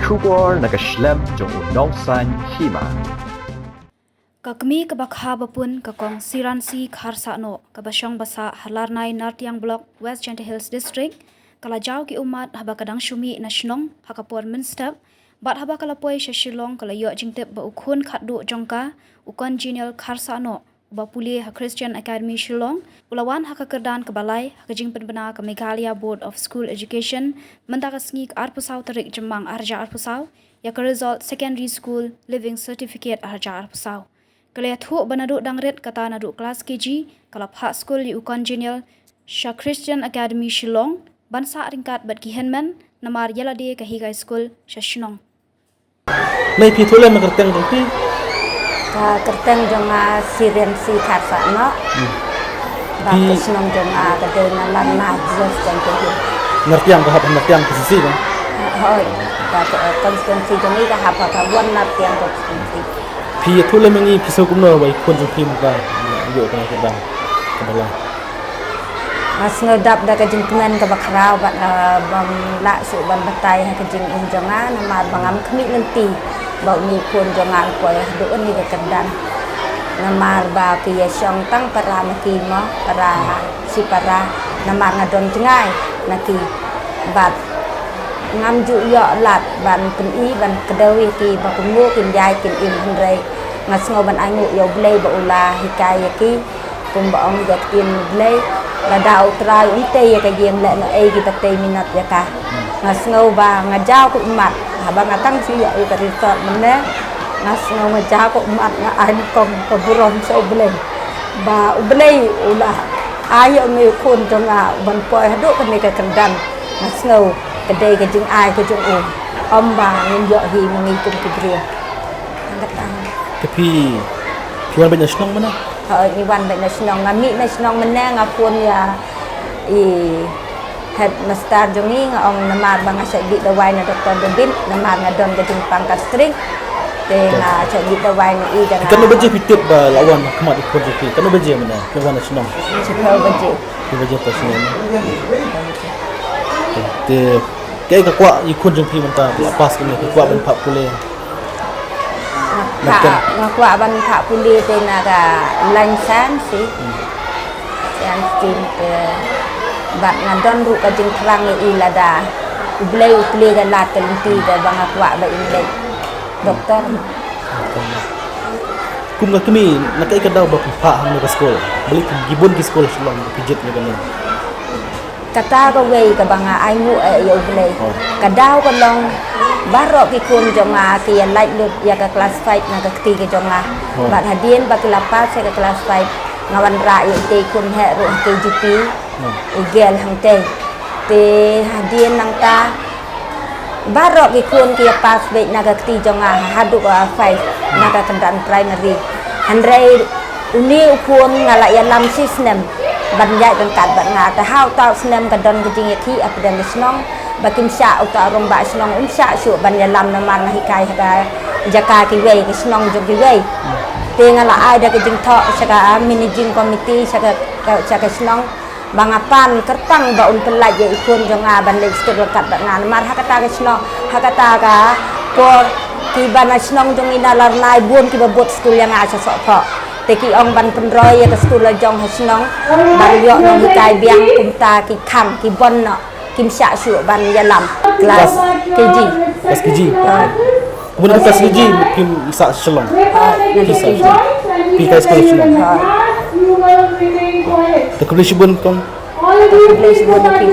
Kubor nagaslem jong unong san hima. Kakmi kabakha bapun kakong siransi kharsano kabasyong basa halarnai Nartiang Block West Gentle Hills District kalajau ki umat haba kadang syumi nasionong hakapor minstep bat haba kalapoi shashilong kalayo jingtep ba ukhun khatdu jongka ukon genial kharsano ba puli ha Christian Academy Shillong ulawan hakakerdan kebalai hakajing penbena ke Meghalaya Board of School Education mentakasngi arpusau tarik jemang arja arpusau ya ke result secondary school living certificate arja arpusau Kaliat hu banaduk dangret kata naduk kelas KG kalap hak school di ukon genial Shah Christian Academy Shillong bansa ringkat bat kihenmen namar yalade ke higai school Shashnong. Mai pi thole ma kerteng dongpi kerteng jonga siren si kharsa no ba Shashnong jonga kade nalan na just jangke ngertiang ko hap ngertiang posisi kan hoi ba konstituensi jongi ka hapa ka wan ngertiang konstituensi pi thole mengi piso kumno bai kon jongpi muka yo kana kedang kebala mas ngedap da kajing temen ke bakrau bat bam la su ban batai ha kajing jonga namar bangam khmi nanti bau ni pun jonga poi do ni ke kedan namar ba pi syong tang para maki mo para si para namar ngadon cengai naki bat ngam ju yo lat ban pen i ban kedawi ki ba kumu kin yai kin im hendrai ngas ngo ban angu yo blei ba ula hikai ki kum ba ong yak tin blei la dau trai unte ya ka yem le no ai ki patei minat ya ka ngas ngo ba ngajau ku mat ha ba ngatang si ya ka resort mene ngas ngo ngajau ku mat nga an kom ko buron so blei ba blei ula ayo mi kun jonga ban poi hadu kan ni ka kendan ngas ngo kedai ke jing ai ke jing om ba ngin yo hi mengi kum ki bria angkat tapi piwan banyak senang mana ni wan banyak senang ngami senang menang ngapun ya headmaster jongi ngong namar bang asai di dawai na Dr. Debin namar ngadon ke jing pangkat string te na asai di dawai ni i dan kan beje pitip ba lawan kemat ikut jepi kan beje mana piwan senang cikau beje personal te kai ka kwa ikut jengpi menta lepas kini ka kwa ban phap pule ngakwa ban phap pule te na ka lansan si yang tin ke bat ngadon ru ka jeng terang i lada ublei uple ga lat ka linti ga bang akwa ba inle doktor kum ga kami nakai ka daw ba pha ham ka school balik gibon ki school Shillong pijit ni kan kata ko wei ka banga ai mu yo blei kadau ko long barok ki kun jonga ki ya like lut ya ka class 5 na ka ti ki jonga bat hadien ba ki lapas ka class 5 ngawan ra yo te kun he ro KGP igel hang te hadien nang ta barok ki kun ki pas be na ka ti jonga hadu ka 5 na ka kendan primary handrai uni ukun ngala ya lam system ban yai ban kat ban nga ta hau ta snem ka don kejing ki apadan snong bakim sha uta rong ba snong sha shu ban ya lam na man hi kai ha jaka ki wei ki snong jo ki wei te ngala ai da kejing tho saka managing committee saka snong bangapan kertang ba un pelaj ye ikun jo nga ban le stud kat ban nga mar hakata ka snong hakata ka por ki ban snong jo ina lar nai buon ki ba bot school yang a sa so pho teki ong ban penroy ya ke sekolah jong hasnong baru yo nong hikai biang kumta ki kham ki bon no kim sha shu ban yalam kelas KG kemudian kelas KG kim sa Shillong pi kai sekolah Shillong te kelas bun kon kelas bon ki